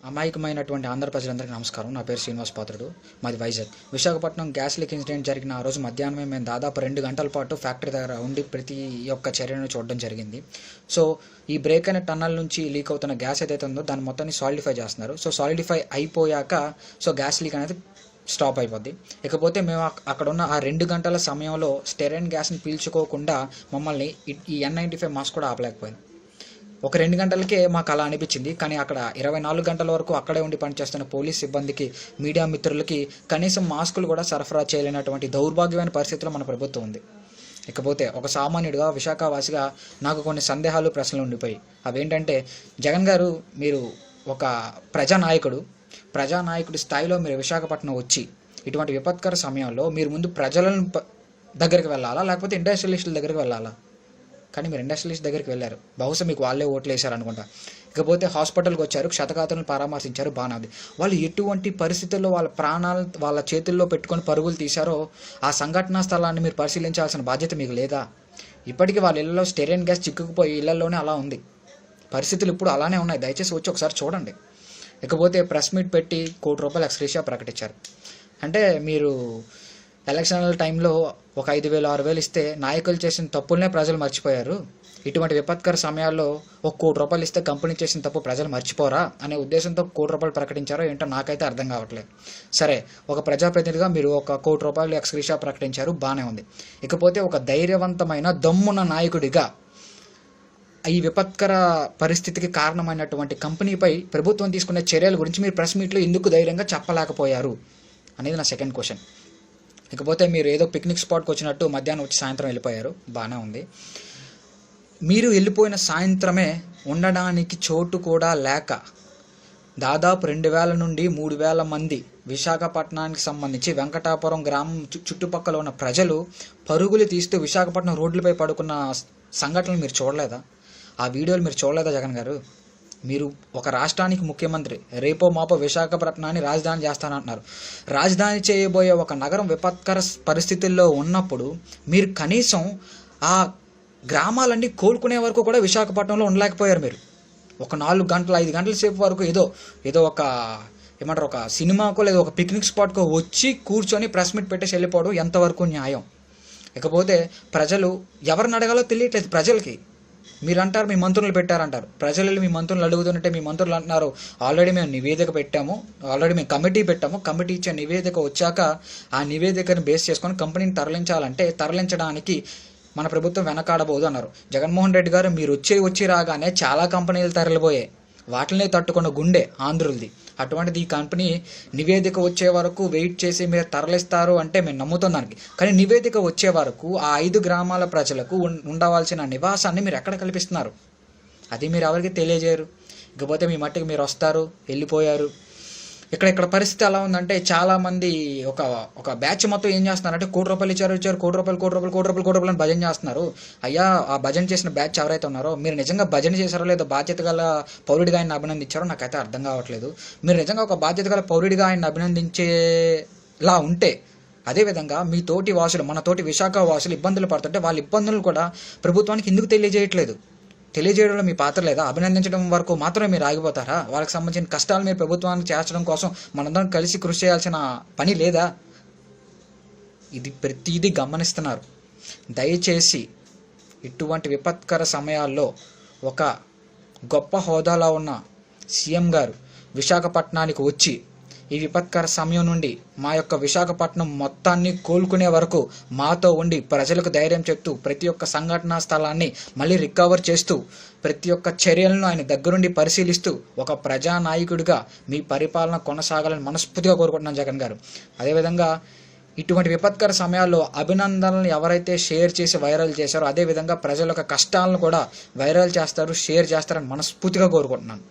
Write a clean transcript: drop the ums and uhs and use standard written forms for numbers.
అమాయకమైనటువంటి ఆంధ్ర ప్రజలందరికీ నమస్కారం. నా పేరు శ్రీనివాస్ పాత్రుడు. మాది Vizag. Visakhapatnam gas leak incident జరిగిన ఆ రోజు మధ్యాహ్నమే మేము దాదాపు 2 గంటల పాటు ఫ్యాక్టరీ దగ్గర ఉండి ప్రతి ఒక్క చర్యను చూడడం జరిగింది. సో ఈ బ్రేక్ అయిన టన్నల్ నుంచి లీక్ అవుతున్న గ్యాస్ ఏదైతే ఉందో దాన్ని మొత్తాన్ని సాలిడిఫై చేస్తున్నారు. సో సాలిడిఫై అయిపోయాక గ్యాస్ లీక్ అనేది స్టాప్ అయిపోద్ది. ఇకపోతే మేము అక్కడ ఉన్న ఆ 2 గంటల సమయంలో స్టెరైన్ గ్యాస్ని పీల్చుకోకుండా మమ్మల్ని ఈ N95 మాస్క్ కూడా ఆపలేకపోయింది. ఒక 2 గంటలకే మాకు అలా అనిపించింది. కానీ అక్కడ 24 గంటల వరకు అక్కడే ఉండి పనిచేస్తున్న పోలీస్ సిబ్బందికి, మీడియా మిత్రులకి కనీసం మాస్కులు కూడా సరఫరా చేయలేనటువంటి దౌర్భాగ్యమైన పరిస్థితిలో మన ప్రభుత్వం ఉంది. ఇకపోతే ఒక సామాన్యుడిగా, విశాఖవాసిగా నాకు కొన్ని సందేహాలు, ప్రశ్నలు ఉండిపోయి. అవేంటంటే, జగన్ గారు మీరు ఒక ప్రజానాయకుడి స్థాయిలో మీరు విశాఖపట్నం వచ్చి ఇటువంటి విపత్కర సమయంలో మీరు ముందు ప్రజలను దగ్గరికి వెళ్ళాలా, లేకపోతే ఇండస్ట్రియలిస్టుల దగ్గరికి వెళ్ళాలా? కానీ మీరు ఇండస్ట్రియలిస్ట్ దగ్గరికి వెళ్ళారు. బహుశా మీకు వాళ్ళే ఓట్లు వేశారు అనుకుంటా. ఇకపోతే హాస్పిటల్కి వచ్చారు, క్షతగాతులను పరామర్శించారు, బాగానే ఉంది. వాళ్ళు ఎటువంటి పరిస్థితుల్లో వాళ్ళ ప్రాణాలు వాళ్ళ చేతుల్లో పెట్టుకొని పరుగులు తీశారో ఆ సంఘటనా స్థలాన్ని మీరు పరిశీలించాల్సిన బాధ్యత మీకు లేదా? ఇప్పటికీ వాళ్ళ ఇళ్లలో స్టెరైన్ గ్యాస్ చిక్కుకుపోయి ఇళ్లలోనే అలా ఉంది. పరిస్థితులు ఇప్పుడు అలానే ఉన్నాయి. దయచేసి వచ్చి ఒకసారి చూడండి. ఇకపోతే ప్రెస్ మీట్ పెట్టి ₹1 కోటి ఎక్స్గ్రేషియా ప్రకటించారు. అంటే మీరు ఎలక్షన్ల టైంలో ఒక 5,000, 6,000 ఇస్తే నాయకులు చేసిన తప్పులనే ప్రజలు మర్చిపోయారు. ఇటువంటి విపత్కర సమయాల్లో ₹1 కోటి ఇస్తే కంపెనీ చేసిన తప్పు ప్రజలు మర్చిపోరా అనే ఉద్దేశంతో ₹1 కోటి ప్రకటించారో ఏంటో నాకైతే అర్థం కావట్లేదు. సరే, ఒక ప్రజాప్రతినిధిగా మీరు ఒక ₹1 కోటి ఎక్స్గ్రేషియా ప్రకటించారు, బాగానే ఉంది. ఇకపోతే ఒక ధైర్యవంతమైన దమ్మున నాయకుడిగా ఈ విపత్కర పరిస్థితికి కారణమైనటువంటి కంపెనీపై ప్రభుత్వం తీసుకునే చర్యల గురించి మీరు ప్రెస్ మీట్లో ఎందుకు ధైర్యంగా చెప్పలేకపోయారు అనేది నా సెకండ్ క్వశ్చన్. ఇకపోతే మీరు ఏదో పిక్నిక్ స్పాట్కి వచ్చినట్టు మధ్యాహ్నం వచ్చి సాయంత్రం వెళ్ళిపోయారు, బాగానే ఉంది. మీరు వెళ్ళిపోయిన సాయంత్రమే ఉండడానికి చోటు కూడా లేక దాదాపు 2,000 నుండి 3,000 మంది విశాఖపట్నానికి సంబంధించి వెంకటాపురం గ్రామం చుట్టుపక్కల ఉన్న ప్రజలు పరుగులు తీస్తూ విశాఖపట్నం రోడ్లపై పడుకున్న సంఘటనలు మీరు చూడలేదా? ఆ వీడియోలు మీరు చూడలేదా? జగన్ గారు, మీరు ఒక రాష్ట్రానికి ముఖ్యమంత్రి, రేపో మాపో విశాఖపట్నాన్ని రాజధాని చేస్తానంటున్నారు. రాజధాని చేయబోయే ఒక నగరం విపత్కర పరిస్థితుల్లో ఉన్నప్పుడు మీరు కనీసం ఆ గ్రామాలన్నీ కోలుకునే వరకు కూడా విశాఖపట్నంలో ఉండలేకపోయారు. మీరు ఒక 4 గంటల 5 గంటల సేపు వరకు ఏదో ఒక ఏమంటారు, ఒక సినిమాకో లేదా ఒక పిక్నిక్ స్పాట్కో వచ్చి కూర్చొని ప్రెస్ మీట్ పెట్టేసి వెళ్ళిపోవడం ఎంతవరకు న్యాయం? ఇకపోతే ప్రజలు ఎవరిని అడగాలో తెలియట్లేదు ప్రజలకి. మీరు అంటారు మీ మంత్రులు పెట్టారంటారు. ప్రజలు మీ మంత్రులు అడుగుతుంటే మీ మంత్రులు అంటున్నారు ఆల్రెడీ మేము నివేదిక పెట్టాము, ఆల్రెడీ మేము కమిటీ పెట్టాము, కమిటీ ఇచ్చే నివేదిక వచ్చాక ఆ నివేదికను బేస్ చేసుకొని కంపెనీని తరలించడానికి మన ప్రభుత్వం వెనకాడబోదు అన్నారు. జగన్మోహన్ రెడ్డి గారు మీరు వచ్చి రాగానే చాలా కంపెనీలు తరలిపోయాయి. వాటినే తట్టుకున్న గుండె ఆంధ్రులది. అటువంటిది ఈ కంపెనీ నివేదిక వచ్చే వరకు వెయిట్ చేసి మీరు తరలిస్తారు అంటే మేము నమ్ముతాం దానికి. కానీ నివేదిక వచ్చే వరకు ఆ 5 గ్రామాల ప్రజలకు ఉండవలసిన నివాసాన్ని మీరు ఎక్కడ కల్పిస్తున్నారు? అది మీరు ఎవరికి తెలియజేయరు. ఇకపోతే మీ మట్టికి మీరు వస్తారు, వెళ్ళిపోయారు. ఇక్కడ పరిస్థితి ఎలా ఉందంటే, చాలామంది ఒక బ్యాచ్ మొత్తం ఏం చేస్తున్నారంటే ₹1 కోటి ఇచ్చారు, ₹1 కోటి అని భజన చేస్తున్నారు. అయ్యా, ఆ భజన చేసిన బ్యాచ్ ఎవరైతే ఉన్నారో మీరు నిజంగా భజన చేశారో లేదో, బాధ్యత గల పౌరుడిగా ఆయన అభినందించారో నాకైతే అర్థం కావట్లేదు. మీరు నిజంగా ఒక బాధ్యత గల పౌరుడిగా ఆయన అభినందించేలా ఉంటే, అదేవిధంగా మీ తోటి వాసులు, మన తోటి విశాఖ వాసులు ఇబ్బందులు పడుతుంటే వాళ్ళ ఇబ్బందులు కూడా ప్రభుత్వానికి ఎందుకు తెలియజేయడంలో మీ పాత్ర లేదా? అభినందించడం వరకు మాత్రమే మీరు ఆగిపోతారా? వాళ్ళకి సంబంధించిన కష్టాలు మీరు ప్రభుత్వానికి చేర్చడం కోసం మనందరం కలిసి కృషి చేయాల్సిన పని లేదా? ఇది ప్రతిదీ గమనిస్తున్నారు. దయచేసి ఇటువంటి విపత్కర సమయాల్లో ఒక గొప్ప హోదాలో ఉన్న సీఎం గారు విశాఖపట్నానికి వచ్చి ఈ విపత్కర సమయం నుండి మా యొక్క విశాఖపట్నం మొత్తాన్ని కోలుకునే వరకు మాతో ఉండి ప్రజలకు ధైర్యం చెప్తూ ప్రతి ఒక్క సంఘటనా స్థలాన్ని మళ్ళీ రికవర్ చేస్తూ ప్రతి ఒక్క చర్యలను ఆయన దగ్గరుండి పరిశీలిస్తూ ఒక ప్రజానాయకుడిగా మీ పరిపాలన కొనసాగాలని మనస్ఫూర్తిగా కోరుకుంటున్నాను జగన్ గారు. అదేవిధంగా ఇటువంటి విపత్కర సమయాల్లో అభినందనలను ఎవరైతే షేర్ చేసి వైరల్ చేశారో అదేవిధంగా ప్రజల యొక్క కష్టాలను కూడా వైరల్ చేస్తారు, షేర్ చేస్తారని మనస్ఫూర్తిగా కోరుకుంటున్నాను.